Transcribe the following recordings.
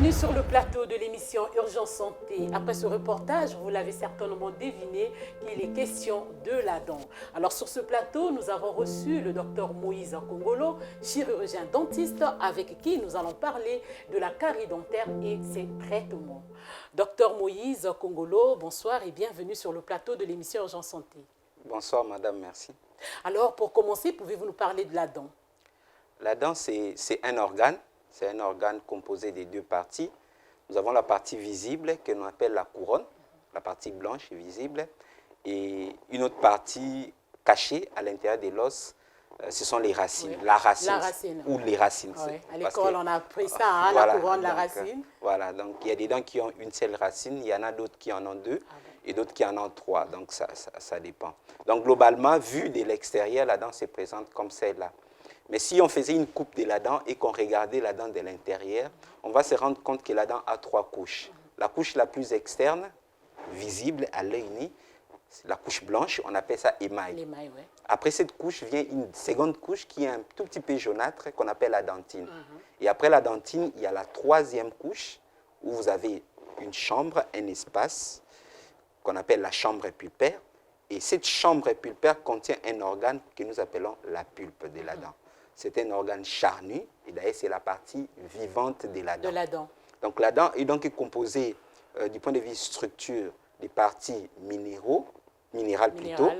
Bienvenue sur le plateau de l'émission Urgence Santé. Après ce reportage, vous l'avez certainement deviné, il est question de la dent. Alors sur ce plateau, nous avons reçu le docteur Moïse Kongolo, chirurgien dentiste, avec qui nous allons parler de la carie dentaire et ses traitements. Docteur Moïse Kongolo, bonsoir et bienvenue sur le plateau de l'émission Urgence Santé. Bonsoir madame, merci. Alors pour commencer, pouvez-vous nous parler de la dent? La dent, c'est un organe. C'est un organe composé de deux parties. Nous avons la partie visible que l'on appelle la couronne, la partie blanche et visible, et une autre partie cachée à l'intérieur de l'os, ce sont les racines, oui. la racine ou oui. les racines. Oui. À l'école, on a appris ça, hein, voilà, la couronne, la donc, racine. Voilà, donc il y a des dents qui ont une seule racine, il y en a d'autres qui en ont deux, et d'autres qui en ont trois, donc ça dépend. Donc globalement, vu de l'extérieur, la dent se présente comme celle-là. Mais si on faisait une coupe de la dent et qu'on regardait la dent de l'intérieur, on va se rendre compte que la dent a trois couches. La couche la plus externe, visible à l'œil nu, la couche blanche, on appelle ça émail. L'émail, oui. Après cette couche vient une seconde couche qui est un tout petit peu jaunâtre qu'on appelle la dentine. Et après la dentine, il y a la troisième couche où vous avez une chambre, un espace qu'on appelle la chambre pulpaire. Et cette chambre pulpaire contient un organe que nous appelons la pulpe de la dent. C'est un organe charnu, et d'ailleurs c'est la partie vivante de la dent. Donc la dent est donc composée du point de vue structure des parties minérales plutôt,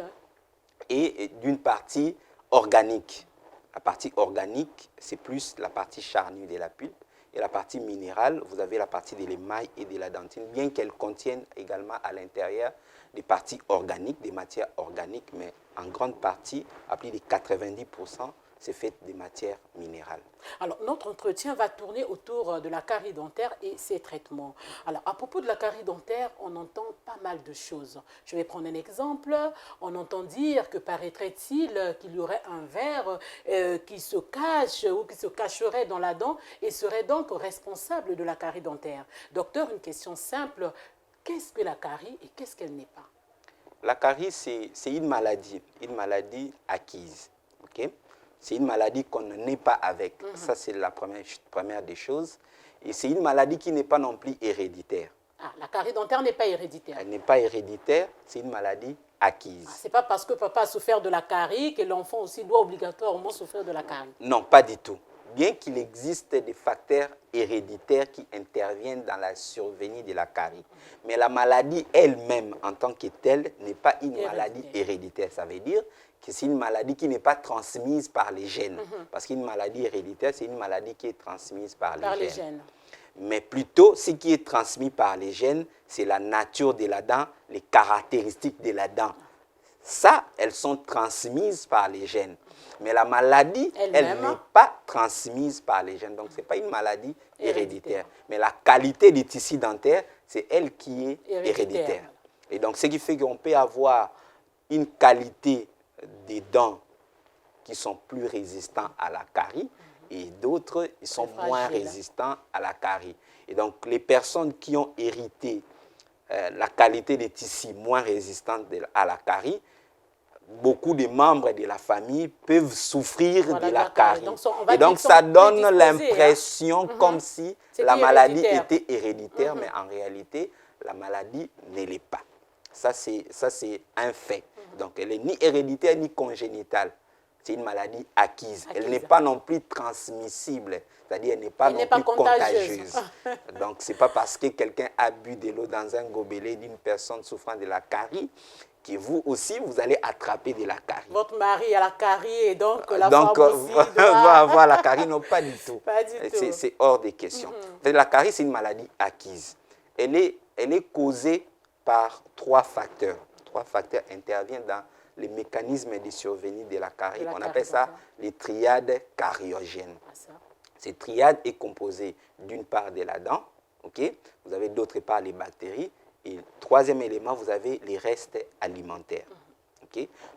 et d'une partie organique. La partie organique, c'est plus la partie charnue de la pulpe, et la partie minérale, vous avez la partie de l'émail et de la dentine, bien qu'elles contiennent également à l'intérieur des parties organiques, des matières organiques, mais en grande partie, à plus de 90%, c'est fait des matières minérales. Alors, notre entretien va tourner autour de la carie dentaire et ses traitements. Alors, à propos de la carie dentaire, on entend pas mal de choses. Je vais prendre un exemple. On entend dire que paraîtrait-il qu'il y aurait un verre qui se cache ou qui se cacherait dans la dent et serait donc responsable de la carie dentaire. Docteur, une question simple. Qu'est-ce que la carie et qu'est-ce qu'elle n'est pas? La carie, c'est une maladie acquise. Okay? C'est une maladie qu'on ne naît pas avec. Ça, c'est la première des choses. Et c'est une maladie qui n'est pas non plus héréditaire. Ah, la carie dentaire n'est pas héréditaire. Elle n'est pas héréditaire, c'est une maladie acquise. Ah, ce n'est pas parce que papa a souffert de la carie que l'enfant aussi doit obligatoirement souffrir de la carie. Non, pas du tout. Bien qu'il existe des facteurs héréditaires qui interviennent dans la survenue de la carie. Mais la maladie elle-même, en tant que telle, n'est pas une maladie héréditaire. Ça veut dire que c'est une maladie qui n'est pas transmise par les gènes. Parce qu'une maladie héréditaire, c'est une maladie qui est transmise par les gènes. Mais plutôt, ce qui est transmis par les gènes, c'est la nature de la dent, les caractéristiques de la dent. Ça, elles sont transmises par les gènes. Mais la maladie, elle n'est pas transmise par les gènes. Donc, ce n'est pas une maladie héréditaire. Mais la qualité des tissus dentaires, c'est elle qui est héréditaire. Et donc, ce qui fait qu'on peut avoir une qualité des dents qui sont plus résistants à la carie et d'autres qui sont moins résistants à la carie. Et donc, les personnes qui ont hérité la qualité des tissus moins résistants à la carie, beaucoup de membres de la famille peuvent souffrir de la carie. Et donc, ça donne l'impression comme si la maladie était héréditaire, mais en réalité, la maladie ne l'est pas. Ça, c'est un fait. Donc, elle n'est ni héréditaire ni congénitale. C'est une maladie acquise. Elle n'est pas non plus transmissible, c'est-à-dire elle n'est pas non plus contagieuse. Donc, ce n'est pas parce que quelqu'un a bu de l'eau dans un gobelet d'une personne souffrant de la carie que vous aussi, vous allez attraper de la carie. Votre mari a la carie et donc la femme aussi va avoir la carie. Non, pas du tout. Pas du tout. C'est hors des questions. La carie, c'est une maladie acquise. Elle est causée par trois facteurs. Trois facteurs interviennent dans les mécanismes de survenue de la carie. On appelle ça les triades cariogènes. Cette triade est composée d'une part de la dent, vous avez d'autre part les bactéries, et troisième élément, vous avez les restes alimentaires.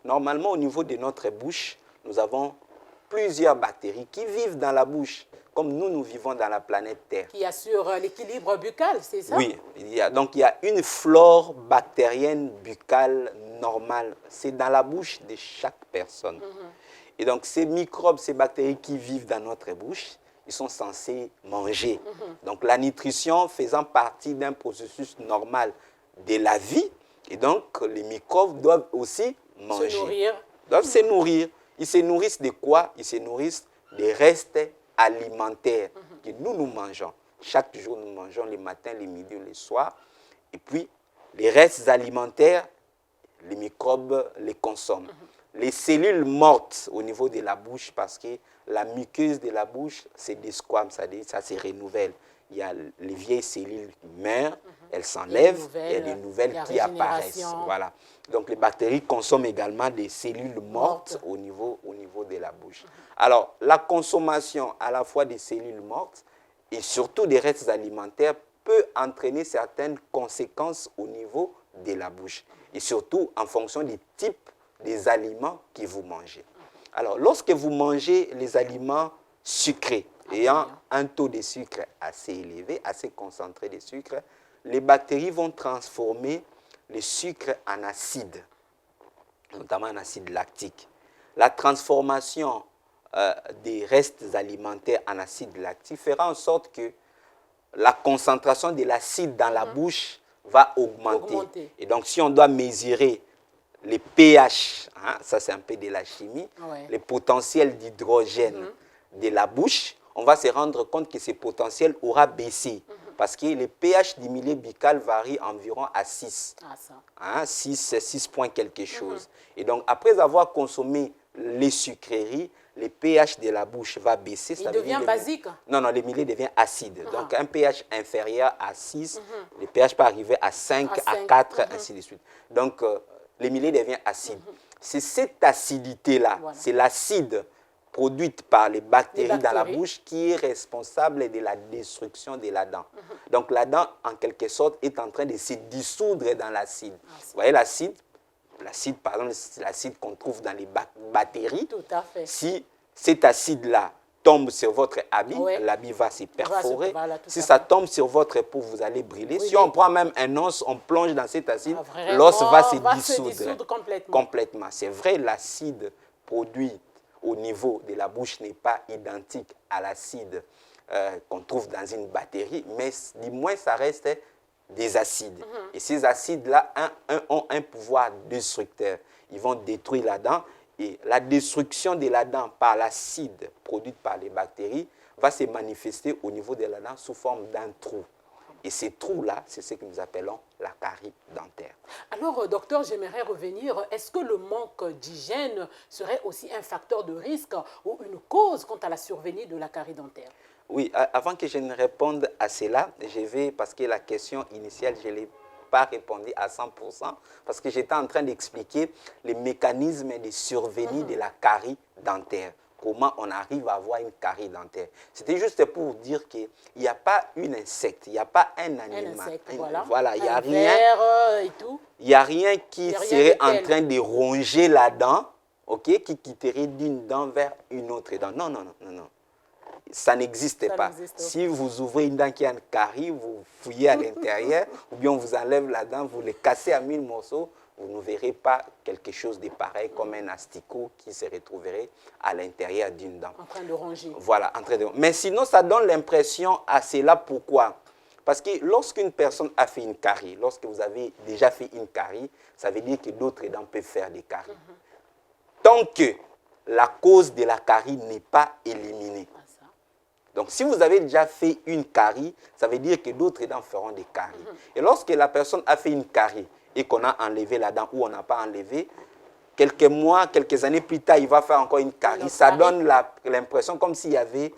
Normalement, au niveau de notre bouche, nous avons plusieurs bactéries qui vivent dans la bouche, comme nous vivons dans la planète Terre. Qui assure l'équilibre buccal, c'est ça? Oui, donc il y a une flore bactérienne buccale normale. C'est dans la bouche de chaque personne. Et donc ces microbes, ces bactéries qui vivent dans notre bouche, ils sont censés manger. Donc la nutrition faisant partie d'un processus normal de la vie, et donc les microbes doivent aussi manger. Se nourrir. Doivent se nourrir. Ils se nourrissent de quoi? Ils se nourrissent des restes alimentaires que nous mangeons. Chaque jour, nous mangeons le matin, le midi, le soir. Et puis, les restes alimentaires, les microbes les consomment. Les cellules mortes au niveau de la bouche, parce que la muqueuse de la bouche, c'est des squames, ça se renouvelle. Il y a les vieilles cellules qui meurent, elles s'enlèvent, il y a des nouvelles qui apparaissent. Voilà. Donc les bactéries consomment également des cellules mortes au niveau de la bouche. Alors, la consommation à la fois des cellules mortes et surtout des restes alimentaires peut entraîner certaines conséquences au niveau de la bouche. Et surtout en fonction des types des aliments que vous mangez. Alors, lorsque vous mangez les aliments sucrés, ayant un taux de sucre assez élevé, assez concentré de sucre, les bactéries vont transformer le sucre en acide, notamment en acide lactique. La transformation des restes alimentaires en acide lactique fera en sorte que la concentration de l'acide dans la bouche va augmenter. Et donc, si on doit mesurer les pH, hein, ça c'est un peu de la chimie, les potentiels d'hydrogène de la bouche, on va se rendre compte que ce potentiel aura baissé. Parce que le pH du milieu buccal varie environ à 6. Hein, 6 points quelque chose. Et donc, après avoir consommé les sucreries, le pH de la bouche va baisser. Il devient basique? Non, le milieu devient acide. Donc, un pH inférieur à 6, le pH peut arriver à 5, à 4, ainsi de suite. Donc, le milieu devient acide. C'est cette acidité-là, c'est l'acide produite par les bactéries dans la bouche qui est responsable de la destruction de la dent. Donc la dent, en quelque sorte, est en train de se dissoudre dans l'acide. Vous voyez l'acide, par exemple, c'est l'acide qu'on trouve dans les batteries. Tout à fait. Si cet acide-là tombe sur votre habit, l'habit va se perforer. Si ça tombe sur votre peau, vous allez brûler. Si on prend même un os, on plonge dans cet acide, l'os va se dissoudre complètement. C'est vrai, l'acide produit au niveau de la bouche n'est pas identique à l'acide qu'on trouve dans une batterie, mais du moins ça reste des acides. Et ces acides-là ont un pouvoir destructeur. Ils vont détruire la dent et la destruction de la dent par l'acide produite par les bactéries va se manifester au niveau de la dent sous forme d'un trou. Et ces trous-là, c'est ce que nous appelons la carie dentaire. Alors, docteur, j'aimerais revenir. Est-ce que le manque d'hygiène serait aussi un facteur de risque ou une cause quant à la survenue de la carie dentaire? Oui, avant que je ne réponde à cela, je vais, parce que la question initiale, je ne l'ai pas répondu à 100%, parce que j'étais en train d'expliquer les mécanismes de survenue de la carie dentaire. Comment on arrive à avoir une carie dentaire. C'était juste pour dire qu'il n'y a pas un insecte, il n'y a pas un animal. Voilà, il n'y a rien. Et tout. Il n'y a rien qui serait en train de ronger la dent, qui quitterait d'une dent vers une autre dent. Non. Ça n'existe pas. Si vous ouvrez une dent qui a une carie, vous fouillez à l'intérieur, ou bien on vous enlève la dent, vous les cassez à 1000 morceaux, vous ne verrez pas quelque chose de pareil comme un asticot qui se retrouverait à l'intérieur d'une dent. En train de ronger. Voilà, en train de ronger. Mais sinon, ça donne l'impression à cela. Pourquoi? Parce que lorsqu'une personne a fait une carie, lorsque vous avez déjà fait une carie, ça veut dire que d'autres dents peuvent faire des caries. Tant que la cause de la carie n'est pas éliminée. Donc, si vous avez déjà fait une carie, ça veut dire que d'autres dents feront des caries. Et lorsque la personne a fait une carie, et qu'on a enlevé la dent ou on n'a pas enlevé, quelques mois, quelques années plus tard, il va faire encore une carie. Ça donne l'impression comme s'il y avait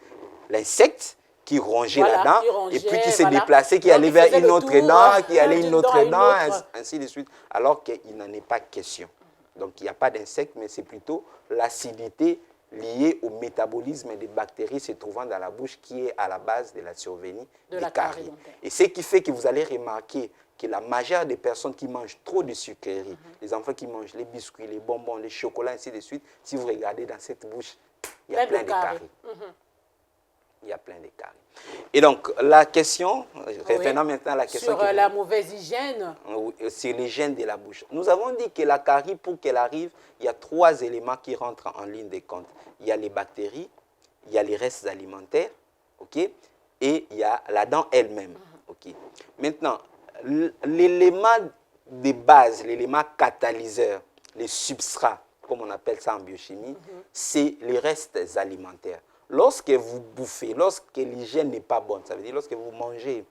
l'insecte qui rongeait la dent et puis qui s'est déplacé, qui allait vers une autre dent, qui allait une autre dent, ainsi de suite, alors qu'il n'en est pas question. Donc, il n'y a pas d'insecte, mais c'est plutôt l'acidité liée au métabolisme des bactéries se trouvant dans la bouche qui est à la base de la survenue des caries. Et ce qui fait que vous allez remarquer que la majeure des personnes qui mangent trop de sucreries, les enfants qui mangent les biscuits, les bonbons, les chocolats, ainsi de suite, si vous regardez dans cette bouche, il y a plein de caries. Il y a plein de caries. Et donc, la question, revenons maintenant à la question. Sur la mauvaise hygiène. Sur l'hygiène de la bouche. Nous avons dit que la carie, pour qu'elle arrive, il y a 3 éléments qui rentrent en ligne de compte. Il y a les bactéries, il y a les restes alimentaires ok? Et il y a la dent elle-même, ok? Maintenant, l'élément de base, l'élément catalyseur, les substrats, comme on appelle ça en biochimie, c'est les restes alimentaires. Lorsque vous bouffez, lorsque l'hygiène n'est pas bonne, ça veut dire lorsque vous mangez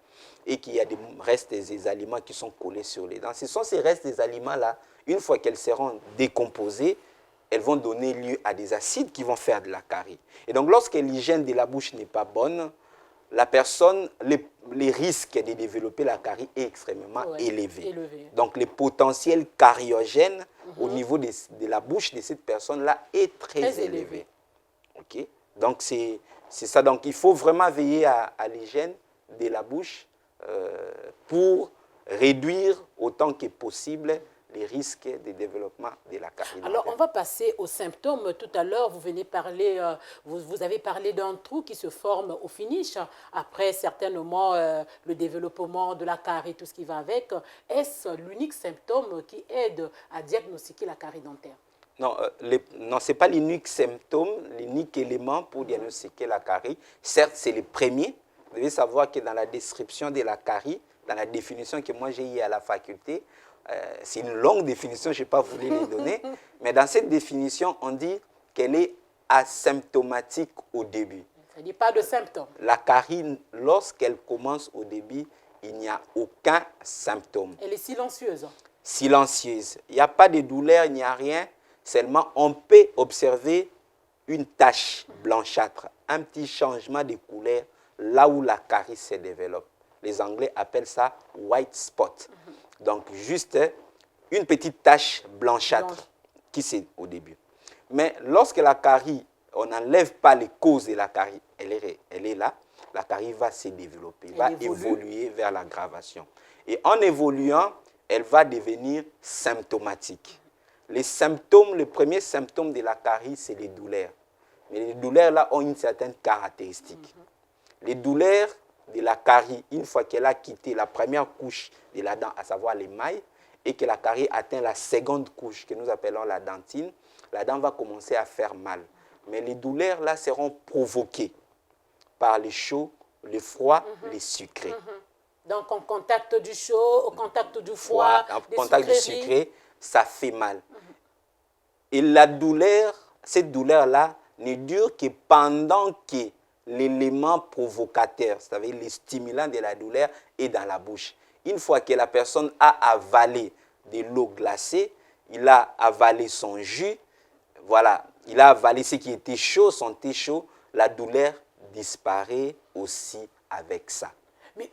et qu'il y a des restes des aliments qui sont collés sur les dents, ce sont ces restes des aliments-là, une fois qu'elles seront décomposées, elles vont donner lieu à des acides qui vont faire de la carie. Et donc, lorsque l'hygiène de la bouche n'est pas bonne, la personne, les risques de développer la carie est extrêmement élevé. Donc, le potentiel cariogène au niveau de la bouche de cette personne-là est très élevé. OK? Donc, c'est ça. Donc, il faut vraiment veiller à l'hygiène de la bouche pour réduire autant que possible les risques de développement de la carie dentaire. Alors, on va passer aux symptômes. Tout à l'heure, vous venez parler, vous avez parlé d'un trou qui se forme au finish, après certainement le développement de la carie, tout ce qui va avec. Est-ce l'unique symptôme qui aide à diagnostiquer la carie dentaire? Non, non, ce n'est pas l'unique symptôme, l'unique élément pour diagnostiquer la carie. Certes, c'est le premier. Vous devez savoir que dans la description de la carie, dans la définition que moi j'ai eue à la faculté, c'est une longue définition, je n'ai pas voulu les donner, mais dans cette définition, on dit qu'elle est asymptomatique au début. Ça ne dit pas de symptômes. La carie, lorsqu'elle commence au début, il n'y a aucun symptôme. Elle est silencieuse. Silencieuse. Il n'y a pas de douleur, il n'y a rien. Seulement, on peut observer une tache blanchâtre, un petit changement de couleur là où la carie se développe. Les Anglais appellent ça white spot. Donc, juste une petite tache blanchâtre qui c'est au début. Mais lorsque la carie, on n'enlève pas les causes de la carie, elle est là, la carie va se développer, va évoluer vers l'aggravation. Et en évoluant, elle va devenir symptomatique. Les symptômes, le premier symptôme de la carie, c'est les douleurs. Mais les douleurs là ont une certaine caractéristique. Les douleurs de la carie, une fois qu'elle a quitté la première couche de la dent, à savoir l'émail, et que la carie atteint la seconde couche que nous appelons la dentine, la dent va commencer à faire mal. Mais les douleurs là seront provoquées par les chauds, les froids, les sucrés. Donc, en contact du chaud, au contact du froid, en contact du sucré, ça fait mal. Et la douleur, cette douleur-là, ne dure que pendant que l'élément provocateur, c'est-à-dire le stimulant de la douleur, est dans la bouche. Une fois que la personne a avalé de l'eau glacée, il a avalé son jus, voilà, il a avalé ce qui était chaud, son thé chaud, la douleur disparaît aussi avec ça.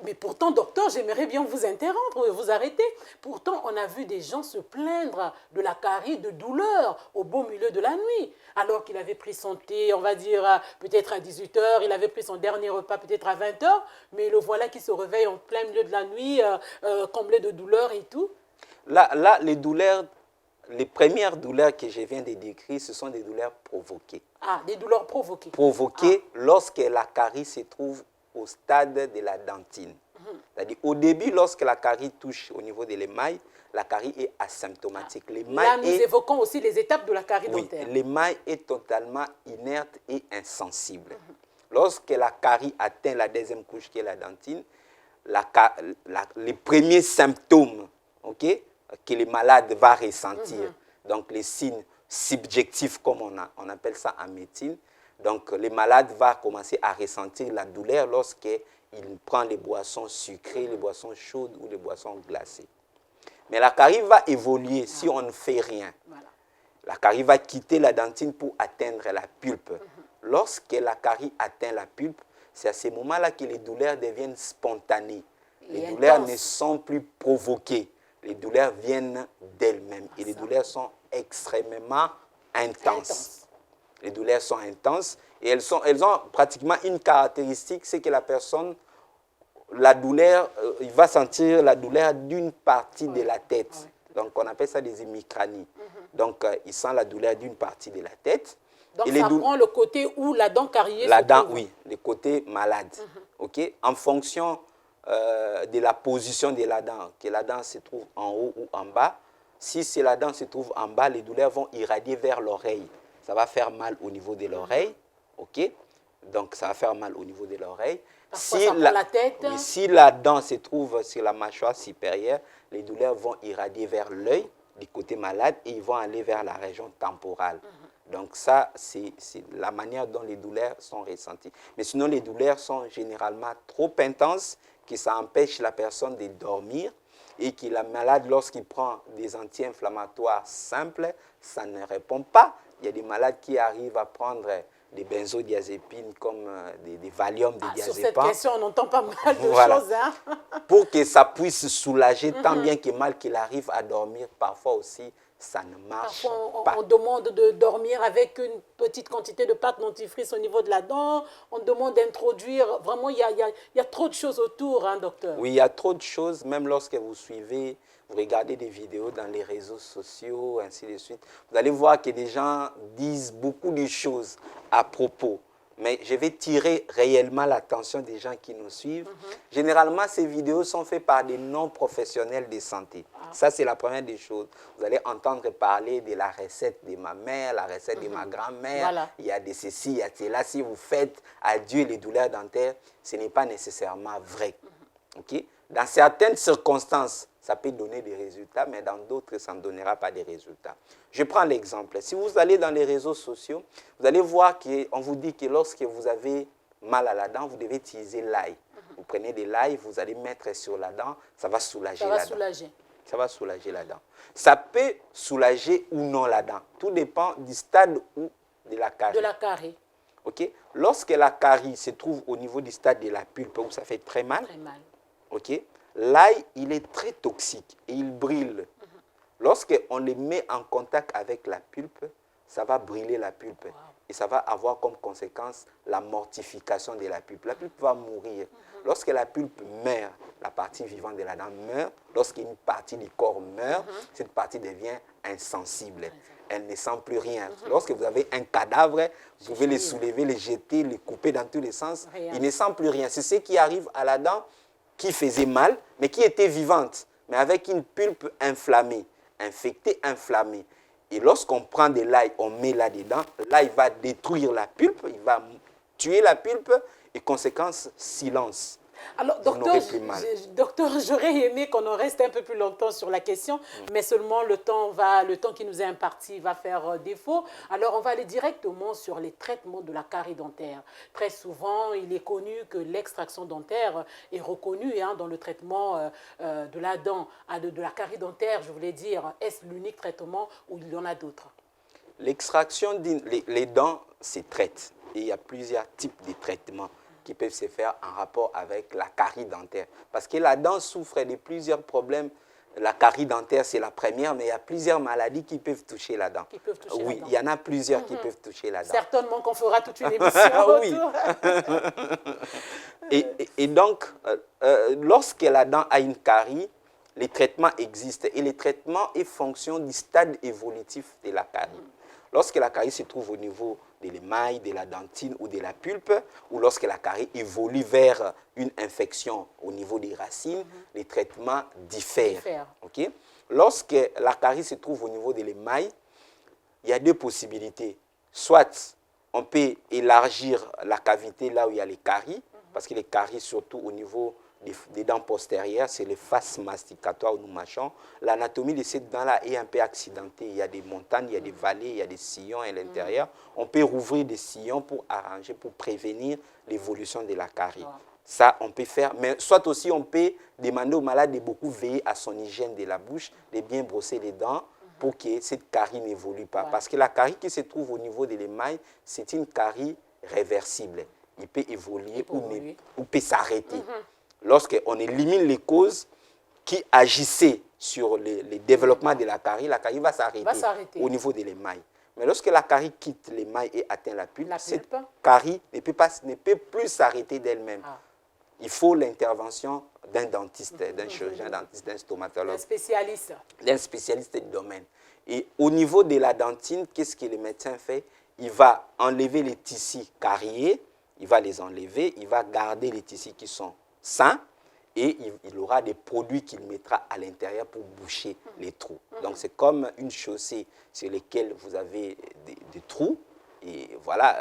Mais pourtant, docteur, j'aimerais bien vous interrompre, vous arrêter. Pourtant, on a vu des gens se plaindre de la carie, de douleur au beau milieu de la nuit. Alors qu'il avait pris son thé, on va dire, peut-être à 18 h, il avait pris son dernier repas peut-être à 20 h, mais le voilà qui se réveille en plein milieu de la nuit, comblé de douleurs et tout. Là, les douleurs, les premières douleurs que je viens de décrire, ce sont des douleurs provoquées. Ah, des douleurs provoquées. Provoquées lorsque la carie se trouve au stade de la dentine. C'est-à-dire, au début, lorsque la carie touche au niveau de l'émail, la carie est asymptomatique. Là, nous évoquons aussi les étapes de la carie dentaire. Oui, l'émail est totalement inerte et insensible. Lorsque la carie atteint la deuxième couche qui est la dentine, les premiers symptômes que le malade va ressentir, donc les signes subjectifs comme on appelle ça en médecine, donc, le malade va commencer à ressentir la douleur lorsqu'il prend les boissons sucrées, les boissons chaudes ou les boissons glacées. Mais la carie va évoluer si on ne fait rien. Voilà. La carie va quitter la dentine pour atteindre la pulpe. Lorsque la carie atteint la pulpe, c'est à ce moment-là que les douleurs deviennent spontanées. Les douleurs ne sont plus provoquées. Les douleurs viennent d'elles-mêmes. Et les douleurs sont extrêmement intenses. Les douleurs sont intenses et elles ont pratiquement une caractéristique, c'est que la personne, la douleur, il va sentir la douleur d'une partie de la tête. Donc, on appelle ça des hémicranies. Donc, il sent la douleur d'une partie de la tête. Donc, ça prend le côté où la dent cariée se trouve. Oui, le côté malade. En fonction de la position de la dent, que la dent se trouve en haut ou en bas. Si la dent se trouve en bas, les douleurs vont irradier vers l'oreille. Ça va faire mal au niveau de l'oreille, Donc, ça va faire mal au niveau de l'oreille. Parfois, ça prend la tête. Oui, si la dent se trouve sur la mâchoire supérieure, les douleurs vont irradier vers l'œil du côté malade et ils vont aller vers la région temporale. Donc ça, c'est la manière dont les douleurs sont ressenties. Mais sinon, les douleurs sont généralement trop intenses, que ça empêche la personne de dormir et que la malade, lorsqu'il prend des anti-inflammatoires simples, ça ne répond pas. Il y a des malades qui arrivent à prendre des benzodiazépines comme des Valium, des diazépam. Sur cette question, on entend pas mal de Voilà. choses. Hein? Pour que ça puisse soulager tant bien que mal qu'il arrive à dormir. Parfois aussi, ça ne marche Parfois, pas. on demande de dormir avec une petite quantité de pâte dentifrice au niveau de la dent. On demande d'introduire. Vraiment, il y a trop de choses autour, hein, docteur. Oui, il y a trop de choses. Même lorsque vous suivez, vous regardez des vidéos dans les réseaux sociaux, ainsi de suite, vous allez voir que des gens disent beaucoup de choses à propos. Mais je vais tirer réellement l'attention des gens qui nous suivent. Généralement, ces vidéos sont faites par des non-professionnels de santé. Ça, c'est la première des choses. Vous allez entendre parler de la recette de ma mère, la recette de ma grand-mère. Voilà. Il y a de ceci, il y a de cela. Si vous faites adieu les douleurs dentaires, ce n'est pas nécessairement vrai. Okay? Dans certaines circonstances, ça peut donner des résultats, mais dans d'autres, ça ne donnera pas des résultats. Je prends l'exemple. Si vous allez dans les réseaux sociaux, vous allez voir qu'on vous dit que lorsque vous avez mal à la dent, vous devez utiliser l'ail. Vous prenez de l'ail, vous allez mettre sur la dent, ça va soulager la dent. Ça va soulager la dent. Ça peut soulager ou non la dent. Tout dépend du stade ou de la carie. De la carie. Okay? Lorsque la carie se trouve au niveau du stade de la pulpe où ça fait très mal, okay? L'ail, il est très toxique et il brûle. Lorsqu'on le met en contact avec la pulpe, ça va brûler la pulpe. Et ça va avoir comme conséquence la mortification de la pulpe. La pulpe va mourir. Lorsque la pulpe meurt, la partie vivante de la dent meurt. Lorsqu'une partie du corps meurt, cette partie devient insensible. Elle ne sent plus rien. Lorsque vous avez un cadavre, vous pouvez le soulever, le jeter, le couper dans tous les sens. Il ne sent plus rien. C'est ce qui arrive à la dent qui faisait mal, mais qui était vivante, mais avec une pulpe inflammée, infectée, inflammée. Et lorsqu'on prend de l'ail, on met là-dedans, l'ail va détruire la pulpe, il va tuer la pulpe, et conséquence, silence. Alors, docteur, j'aurais aimé qu'on en reste un peu plus longtemps sur la question, mais seulement le temps qui nous est imparti va faire défaut. Alors, on va aller directement sur les traitements de la carie dentaire. Très souvent, il est connu que l'extraction dentaire est reconnue dans le traitement de la dent, de la carie dentaire, je voulais dire. Est-ce l'unique traitement ou il y en a d'autres? L'extraction, les dents se traitent. Et il y a plusieurs types de traitements qui peuvent se faire en rapport avec la carie dentaire. Parce que la dent souffre de plusieurs problèmes. La carie dentaire, c'est la première, mais il y a plusieurs maladies qui peuvent toucher la dent. Oui, il y en a plusieurs qui peuvent toucher la dent. Certainement qu'on fera toute une émission autour. Et donc, lorsque la dent a une carie, les traitements existent. Et les traitements est fonction du stade évolutif de la carie. Lorsque la carie se trouve au niveau de l'émail, de la dentine ou de la pulpe, ou lorsque la carie évolue vers une infection au niveau des racines, les traitements diffèrent. Okay? Lorsque la carie se trouve au niveau de l'émail, il y a deux possibilités. Soit on peut élargir la cavité là où il y a les caries, parce que les caries, surtout au niveau des dents postérieures, c'est les faces masticatoires où nous mâchons. L'anatomie de cette dent-là est un peu accidentée. Il y a des montagnes, il y a des vallées, il y a des sillons à l'intérieur. On peut rouvrir des sillons pour arranger, pour prévenir l'évolution de la carie. Ça, on peut faire. Mais soit aussi, on peut demander au malade de beaucoup veiller à son hygiène de la bouche, de bien brosser les dents pour que cette carie n'évolue pas. Parce que la carie qui se trouve au niveau de l'émail, c'est une carie réversible. Il peut évoluer ou peut s'arrêter. Lorsqu'on élimine les causes qui agissaient sur le développement de la carie va s'arrêter au niveau de l'émail. Mais lorsque la carie quitte l'émail et atteint la pulpe, cette carie ne peut plus s'arrêter d'elle-même. Il faut l'intervention d'un dentiste, d'un chirurgien dentiste, d'un stomatologue. D'un spécialiste du domaine. Et au niveau de la dentine, qu'est-ce que le médecin fait? Il va enlever les tissus cariés, il va les enlever, il va garder les tissus qui sont sain et il aura des produits qu'il mettra à l'intérieur pour boucher les trous. Donc c'est comme une chaussée sur lesquelles vous avez des trous Et voilà,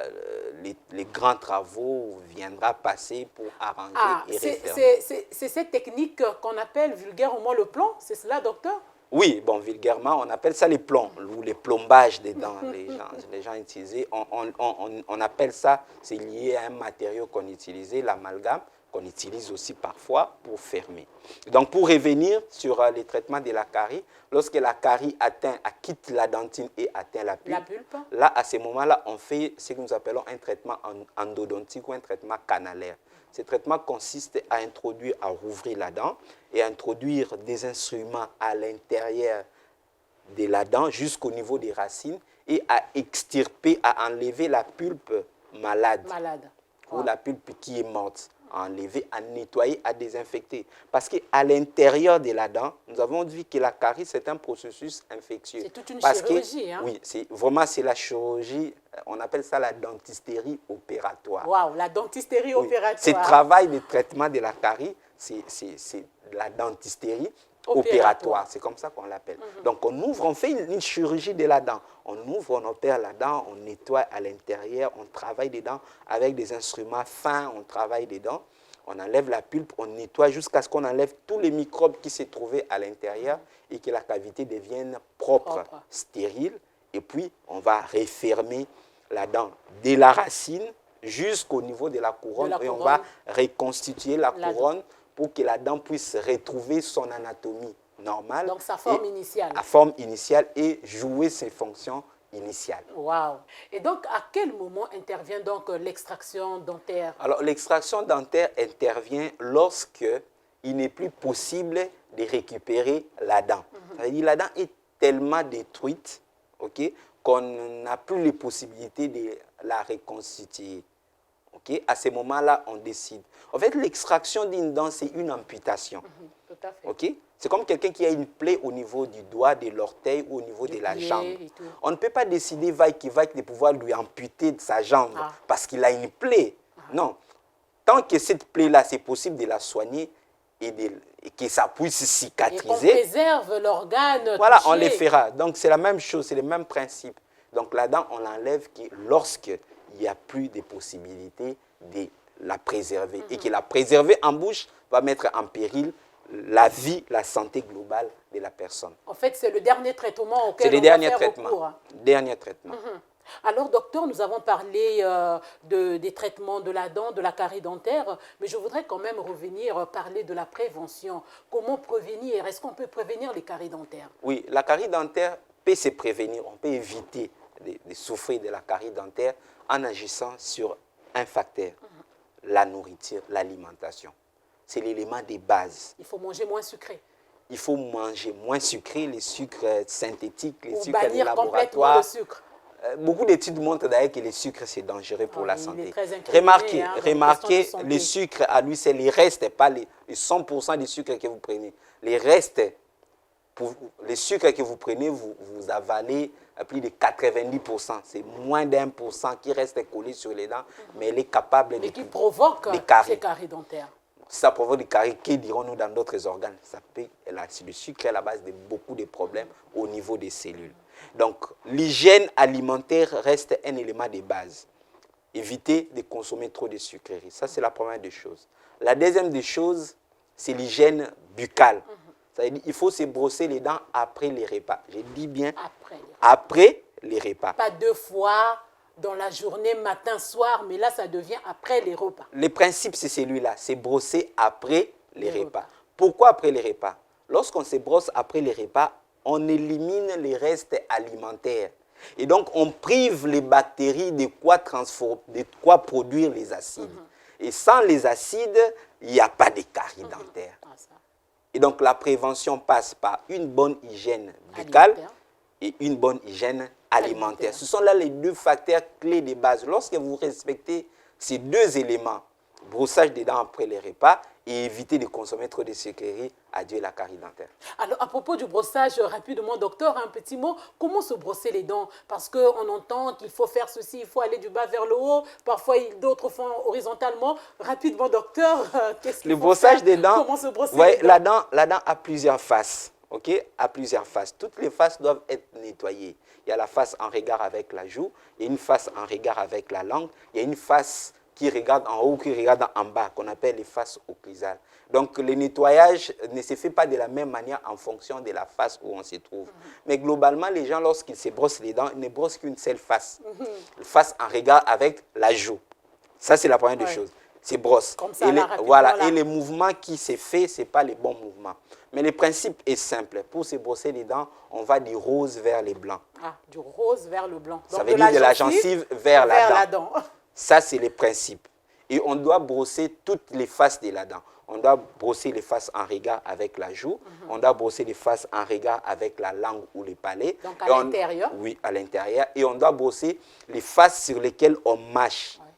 les grands travaux viendra passer pour arranger et refermer. C'est cette technique qu'on appelle vulgairement le plomb, c'est cela, docteur? Oui, bon, vulgairement, on appelle ça les plombs, ou les plombages des dents. Les gens utilisaient, on appelle ça, c'est lié à un matériau qu'on utilisait, l'amalgame, qu'on utilise aussi parfois pour fermer. Donc, pour revenir sur les traitements de la carie, lorsque la carie quitte la dentine et atteint la pulpe, là, à ce moment-là, on fait ce que nous appelons un traitement endodontique ou un traitement canalaire. Ce traitement consiste à introduire, à rouvrir la dent et à introduire des instruments à l'intérieur de la dent jusqu'au niveau des racines et à extirper, à enlever la pulpe malade. Ou la pulpe qui est morte. À enlever, à nettoyer, à désinfecter. Parce qu'à l'intérieur de la dent, nous avons dit que la carie, c'est un processus infectieux. C'est toute une chirurgie. Oui, vraiment, c'est la chirurgie, on appelle ça la dentisterie opératoire. Waouh, la dentisterie opératoire. Ce travail de traitement de la carie, c'est la dentisterie opératoire. C'est comme ça qu'on l'appelle. Donc, on fait une chirurgie de la dent. On ouvre, on opère la dent, on nettoie à l'intérieur, on travaille des dents avec des instruments fins, on travaille des dents, on enlève la pulpe, on nettoie jusqu'à ce qu'on enlève tous les microbes qui se trouvaient à l'intérieur et que la cavité devienne propre, stérile. Et puis, on va refermer la dent de la racine jusqu'au niveau de la couronne et on va reconstituer la couronne pour que la dent puisse retrouver son anatomie normale. Donc sa forme initiale. La forme initiale et jouer ses fonctions initiales. Waouh! Et donc, à quel moment intervient donc l'extraction dentaire? Alors, l'extraction dentaire intervient lorsque il n'est plus possible de récupérer la dent. Ça veut dire la dent est tellement détruite, qu'on n'a plus les possibilités de la reconstituer. À ce moment-là, on décide. En fait, l'extraction d'une dent, c'est une amputation. Tout à fait. C'est comme quelqu'un qui a une plaie au niveau du doigt, de l'orteil ou au niveau de la jambe. On ne peut pas décider, vaille de pouvoir lui amputer de sa jambe parce qu'il a une plaie. Non. Tant que cette plaie-là, c'est possible de la soigner et que ça puisse cicatriser. Et qu'on préserve l'organe. Voilà, on les fera. Donc, c'est la même chose, c'est le même principe. Donc, la dent, on l'enlève lorsqu'il n'y a plus de possibilité de la préserver. Et que la préserver en bouche va mettre en péril la vie, la santé globale de la personne. En fait, c'est le dernier traitement auquel on va faire recours. Dernier traitement. Alors, docteur, nous avons parlé des traitements de la dent, de la carie dentaire, mais je voudrais quand même parler de la prévention. Comment prévenir? Est-ce qu'on peut prévenir les caries dentaires? Oui, la carie dentaire peut se prévenir. On peut éviter de souffrir de la carie dentaire en agissant sur un facteur, la nourriture, l'alimentation. C'est l'élément de base. Il faut manger moins sucré. Il faut manger moins sucré, les sucres synthétiques, les sucres de laboratoire. Complètement le sucre. Beaucoup d'études montrent d'ailleurs que les sucres, c'est dangereux pour la santé. Remarquez, les sucres à lui, c'est les restes, pas les 100% des sucres que vous prenez. Les restes, les sucres que vous prenez, vous avalez à plus de 90%. C'est moins d'1% qui reste collé sur les dents, mais elle est capable de... qui provoque ces caries dentaires. Ça provoque des caries, que dirons-nous dans d'autres organes? Le sucre est à la base de beaucoup de problèmes au niveau des cellules. Donc, l'hygiène alimentaire reste un élément de base. Éviter de consommer trop de sucreries. Ça, c'est la première des choses. La deuxième des choses, c'est l'hygiène buccale. Ça veut dire qu'il faut se brosser les dents après les repas. Je dis bien après les repas. Pas 2 fois dans la journée, matin, soir, mais là, ça devient après les repas. Le principe, c'est celui-là, c'est brosser après les repas. Pourquoi après les repas? Lorsqu'on se brosse après les repas, on élimine les restes alimentaires. Et donc, on prive les bactéries de quoi produire les acides. Et sans les acides, il n'y a pas de caries dentaires. Et donc, la prévention passe par une bonne hygiène buccale et une bonne hygiène alimentaire. Ce sont là les 2 facteurs clés de base. Lorsque vous respectez ces 2 éléments, brossage des dents après les repas et éviter de consommer trop de sucreries, adieu la carie dentaire. Alors, à propos du brossage, rapidement, docteur, un petit mot, comment se brosser les dents? Parce qu'on entend qu'il faut faire ceci, il faut aller du bas vers le haut, parfois d'autres font horizontalement. Rapidement, docteur, qu'est-ce qu'il faut faire? Le brossage des dents, comment se brosser les dents? La dent a plusieurs faces. À plusieurs faces. Toutes les faces doivent être nettoyées. Il y y a la face en regard avec la joue, il y a une face en regard avec la langue, il y a une face qui regarde en haut, qui regarde en bas, qu'on appelle les faces occlusales. Donc, le nettoyage ne se fait pas de la même manière en fonction de la face où on se trouve. Mais globalement, les gens, lorsqu'ils se brossent les dents, ils ne brossent qu'une seule face. Face en regard avec la joue. Ça, c'est la première des choses. C'est brosse. Comme ça, voilà. Et les mouvements qui se fait, ce n'est pas les bons mouvements. Mais le principe est simple. Pour se brosser les dents, on va du rose vers les blancs. Ah, du rose vers le blanc. Donc, ça veut dire de la gencive vers la dent. La dent. Ça, c'est le principe. Et on doit brosser toutes les faces de la dent. On doit brosser les faces en regard avec la joue. On doit brosser les faces en regard avec la langue ou les palais. Donc, à l'intérieur. Oui, à l'intérieur. Et on doit brosser les faces sur lesquelles on mâche. Ouais.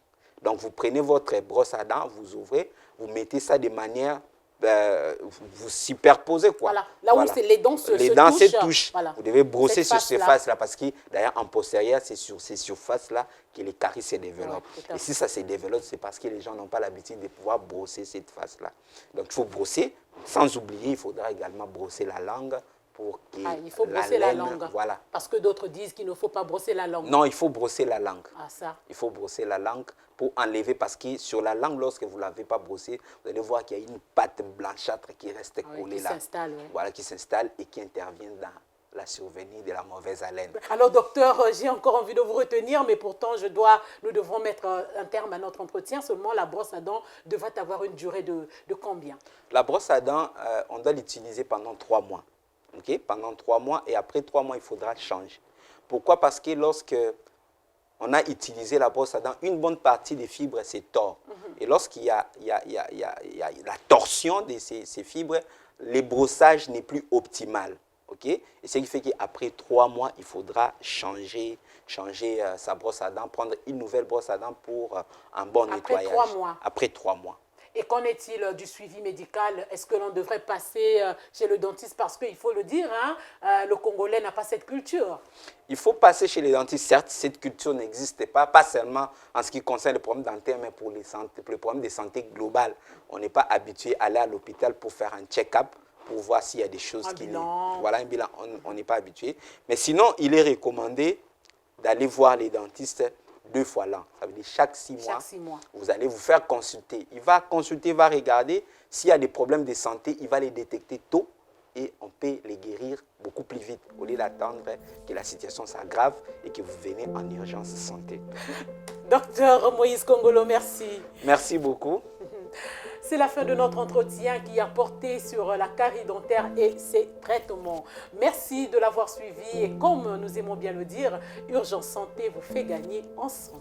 Donc, vous prenez votre brosse à dents, vous ouvrez, vous mettez ça de manière... vous superposez quoi. Voilà. Là où les dents se touchent. Voilà. Vous devez brosser sur ces faces-là parce que d'ailleurs en postérieur, c'est sur ces surfaces-là que les caries se développent. Ouais, et si ça se développe, c'est parce que les gens n'ont pas l'habitude de pouvoir brosser cette face-là. Donc il faut brosser. Sans oublier, il faudra également brosser la langue pour que il faut brosser la langue. Voilà. Parce que d'autres disent qu'il ne faut pas brosser la langue. Non, il faut brosser la langue. Ah, ça. Il faut brosser la langue pour enlever, parce que sur la langue, lorsque vous ne l'avez pas brossée, vous allez voir qu'il y a une pâte blanchâtre qui reste collée là. Voilà, qui s'installe et qui intervient dans la survenue de la mauvaise haleine. Alors, docteur, j'ai encore envie de vous retenir, mais pourtant, nous devons mettre un terme à notre entretien. Seulement, la brosse à dents devrait avoir une durée de combien? La brosse à dents, on doit l'utiliser pendant 3 mois. Okay? Pendant 3 mois, et après 3 mois, il faudra changer. Pourquoi? Parce que lorsque on a utilisé la brosse à dents, une bonne partie des fibres se tord. Et lorsqu'il y a la torsion de ces fibres, le brossage n'est plus optimal. Okay? Et ce qui fait qu'après 3 mois, il faudra changer sa brosse à dents, prendre une nouvelle brosse à dents pour un bon nettoyage. Après 3 mois. Après 3 mois. Et qu'en est-il du suivi médical? Est-ce que l'on devrait passer chez le dentiste? Parce qu'il faut le dire, hein, le Congolais n'a pas cette culture. Il faut passer chez les dentistes. Certes, cette culture n'existe pas seulement en ce qui concerne les problèmes dentaires, mais pour les problèmes de santé globale. On n'est pas habitué à aller à l'hôpital pour faire un check-up, pour voir s'il y a des choses qui... Voilà, un bilan, on n'est pas habitué. Mais sinon, il est recommandé d'aller voir les dentistes 2 fois l'an. Ça veut dire chaque 6 mois, vous allez vous faire consulter. Il va consulter, il va regarder s'il y a des problèmes de santé, il va les détecter tôt et on peut les guérir beaucoup plus vite au lieu d'attendre que la situation s'aggrave et que vous venez en urgence santé. Docteur Moïse Kongolo, merci. Merci beaucoup. C'est la fin de notre entretien qui a porté sur la carie dentaire et ses traitements. Merci de l'avoir suivi et comme nous aimons bien le dire, Urgence Santé vous fait gagner en santé.